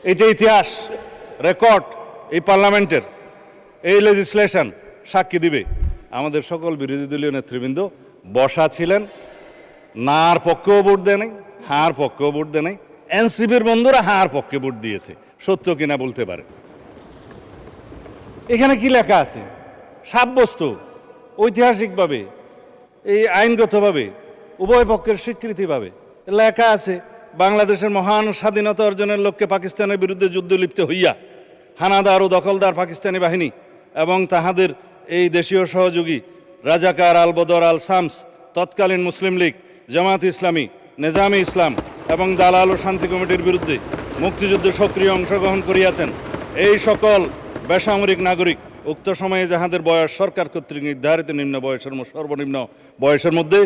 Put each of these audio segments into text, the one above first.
এটা ইতিহাস রেকর্ড এই পার্লামেন্টের এই লেজিসলেশন সাক্ষী দিবে। আমাদের সকল বিরোধী দলীয় নেতৃবৃন্দ বসা ছিলেন, নার পক্ষেও ভোট দেয় নাই, হার পক্ষেও ভোট দেয় নাই। এনসিপির বন্ধুরা হার পক্ষে ভোট দিয়েছে, সত্য কিনা বলতে পারে। এখানে কি লেখা আছে? সাব্যস্ত ঐতিহাসিকভাবে, এই আইনগতভাবে, উভয় পক্ষের স্বীকৃতিভাবে লেখা আছে, বাংলাদেশের মহান স্বাধীনতা অর্জনের লক্ষ্যে পাকিস্তানের বিরুদ্ধে যুদ্ধ লিপ্ত হইয়া হানাদার ও দখলদার পাকিস্তানি বাহিনী এবং তাহাদের এই দেশীয় সহযোগী রাজাকার আল বদর আল শামস, তৎকালীন মুসলিম লীগ, জামাত ইসলামী, নেজামে ইসলাম এবং দালাল ও শান্তি কমিটির বিরুদ্ধে মুক্তিযুদ্ধে সক্রিয় অংশগ্রহণ করিয়াছেন। এই সকল বেসামরিক নাগরিক উক্ত সময়ে যাহাদের বয়স সরকার কর্তৃক নির্ধারিত নিম্ন বয়সের সর্বনিম্ন বয়সের মধ্যে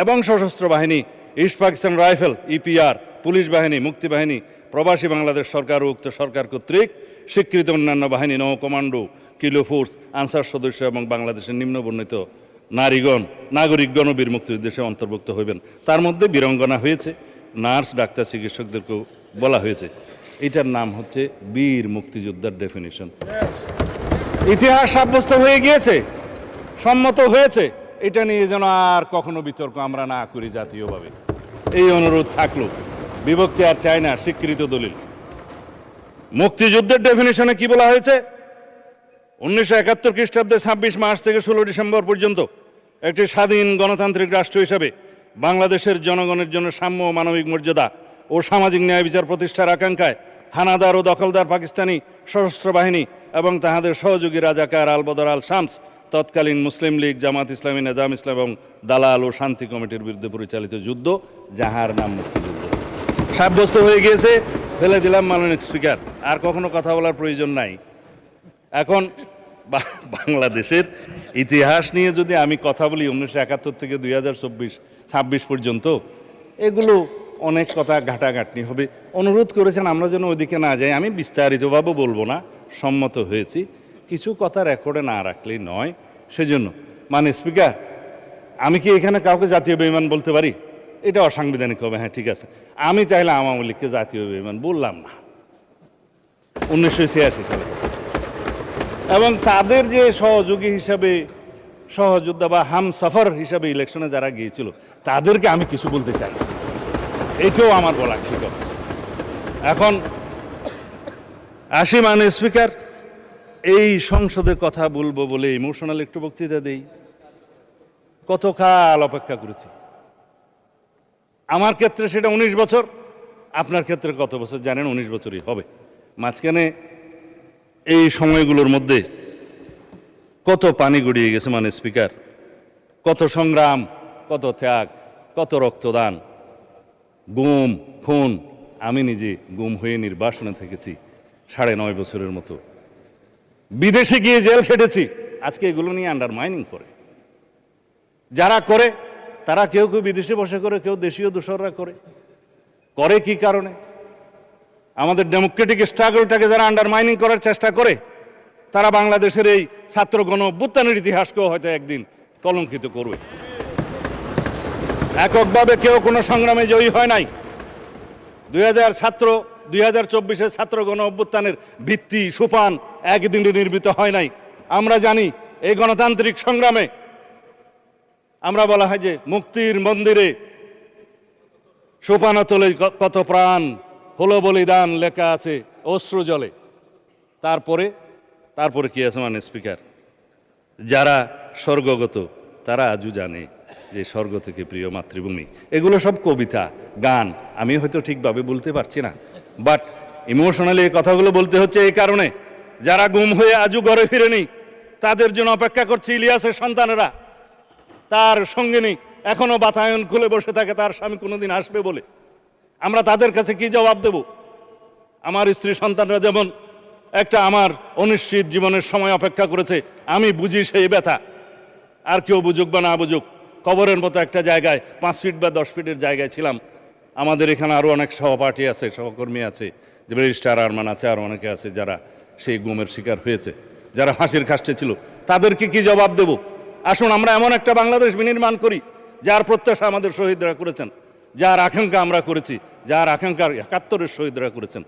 এবং সশস্ত্র বাহিনী, east Pakistan rifle, EPR, police বাহিনী, মুক্তিবাহিনী, প্রবাসী বাংলাদেশ সরকার ও উক্ত সরকার কর্তৃক স্বীকৃত অন্যান্য বাহিনী, নৌ কমান্ডো, কিলো ফোর্স, আনসার সদস্য এবং বাংলাদেশের নিম্ন বর্ণিত নাগরিকগণ বীর মুক্তিযুদ্ধে অন্তর্ভুক্ত হইবেন। তার মধ্যে বীরঙ্গনা হয়েছে, নার্স, ডাক্তার, চিকিৎসকদেরকেও বলা হয়েছে। এটার নাম হচ্ছে বীর মুক্তিযোদ্ধার ডেফিনিশন। ইতিহাস সাব্যস্ত হয়ে গিয়েছে, সম্মত হয়েছে। এটা নিয়ে যেন আর কখনো বিতর্ক আমরা না করি জাতীয়ভাবে, এই অনুরোধ থাকলো। বিভক্তি আর চাই না, স্বীকৃত দলিল। মুক্তিযুদ্ধের ডেফিনিশনে কি বলা হয়েছে? 1971 খ্রিস্টাব্দে 26 মার্চ থেকে 16 ডিসেম্বর পর্যন্ত একটি স্বাধীন গণতান্ত্রিক রাষ্ট্র হিসাবে বাংলাদেশের জনগণের জন্য সাম্য, মানবিক মর্যাদা ও সামাজিক ন্যায় বিচার প্রতিষ্ঠার আকাঙ্ক্ষায় হানাদার ও দখলদার পাকিস্তানি সশস্ত্র বাহিনী এবং তাহাদের সহযোগী রাজাকার আল বদর আল শামস, তৎকালীন মুসলিম লীগ, জামাত ইসলামী, নেজাম ইসলাম এবং দালাল ও শান্তি কমিটির বিরুদ্ধে পরিচালিত যুদ্ধ, যাহার নাম মুক্তিযুদ্ধ, সাব্যস্ত হয়ে গিয়েছে। ফেলে দিলাম মাননীয় স্পিকার, আর কখনো কথা বলার প্রয়োজন নাই। এখন বাংলাদেশের ইতিহাস নিয়ে যদি আমি কথা বলি 1971 থেকে 2026 পর্যন্ত, এগুলো অনেক কথা ঘাটাঘাটনি হবে। অনুরোধ করেছেন আমরা যেন ওইদিকে না যাই। আমি বিস্তারিতভাবে বলবো না, সম্মত হয়েছি। কিছু কথা রেকর্ডে না রাখলেই নয়, সেজন্য মানে স্পিকার, আমি কি এখানে কাউকে জাতীয় বেঈমান বলতে পারি? এটা অসাংবিধানিক হবে। হ্যাঁ, ঠিক আছে, আমি চাইলে আওয়ামী লীগকে জাতীয় বেঈমান বললাম না 1986 সালে, এবং তাদের যে সহযোগী হিসাবে, সহযোদ্ধা বা হামসফর হিসাবে ইলেকশনে যারা গিয়েছিল, তাদেরকে আমি কিছু বলতে চাই, এটাও আমার বলা ঠিক হবে। এখন আসি মাননীয় স্পিকার, এই সংসদে কথা বলবো বলে ইমোশনাল একটু বক্তৃতা দেই। কত কাল অপেক্ষা করেছি। আমার ক্ষেত্রে সেটা 19 বছর, আপনার ক্ষেত্রে কত বছর জানেন? 19 বছরই হবে। মাঝখানে এই সময়গুলোর মধ্যে কত পানি গড়িয়ে গেছে মানে স্পিকার, কত সংগ্রাম, কত ত্যাগ, কত রক্তদান, গুম, খুন। আমি নিজে গুম হয়ে নির্বাসনে থেকেছি 9.5 বছরের মতো, বিদেশে গিয়ে জেল খেটেছি। আজকে এগুলো নিয়ে আন্ডারমাইনিং করে যারা করে, তারা কেউ কেউ বিদেশে বসে করে, কেউ দেশীয় দোসররা করে কি কারণে? আমাদের ডেমোক্রেটিক স্ট্রাগলটাকে যারা আন্ডারমাইনিং করার চেষ্টা করে, তারা বাংলাদেশের এই ছাত্র গণ অভ্যুত্থানের ইতিহাসকেও হয়তো একদিন কলঙ্কিত করবে। এককভাবে কেউ কোনো সংগ্রামে জয়ী হয় নাই। 2024 ছাত্র গণ অভ্যুত্থানের ভিত্তি সোপান একদিনে নির্মিত হয় নাই। আমরা জানি এই গণতান্ত্রিক সংগ্রামে আমরা বলা হয় যে মুক্তির মন্দিরে সোপানতলে কত প্রাণ হলো বলিদান লেখা আছে অশ্রু জলে। তারপরে কি আছে মানে স্পিকার, যারা স্বর্গগত তারা আজও জানে যে স্বর্গ থেকে প্রিয় মাতৃভূমি। এগুলো সব কবিতা, গান, আমি হয়তো ঠিকভাবে বলতে পারছি না, বাট ইমোশনালি এই কথাগুলো বলতে হচ্ছে এই কারণে, যারা গুম হয়ে আজও ঘরে ফিরেনি, তাদের জন্য অপেক্ষা করছে ইলিয়াসের সন্তানেরা। তার সঙ্গিনী এখনো বাতায়ন খুলে বসে থাকে, তার স্বামী কোনোদিন আসবে বলে। আমরা তাদের কাছে কি জবাব দেব? আমার স্ত্রী সন্তানরা যেমন একটা আমার অনিশ্চিত জীবনের সময় অপেক্ষা করেছে, আমি বুঝি সেই ব্যথা। আর কেউ বুঝুক বা না বুঝুক, কবরের মতো একটা জায়গায় 5 ফিট বা 10 ফিটের জায়গায় ছিলাম। আমাদের এখানে আরও অনেক সহপাঠী আছে, সহকর্মী আছে, যে ব্যারিস্টার আরমান আছে, আর অনেকে আছে যারা সেই গুমের শিকার হয়েছে, যারা ফাঁসির কাস্টে ছিল। তাদেরকে কি জবাব দেব? আসুন আমরা এমন একটা বাংলাদেশ বিনির্মাণ করি যার প্রত্যাশা আমাদের শহীদরা করেছেন, যার আকাঙ্ক্ষা আমরা করেছি, যার আকাঙ্ক্ষা 71-এর শহীদরা করেছেন।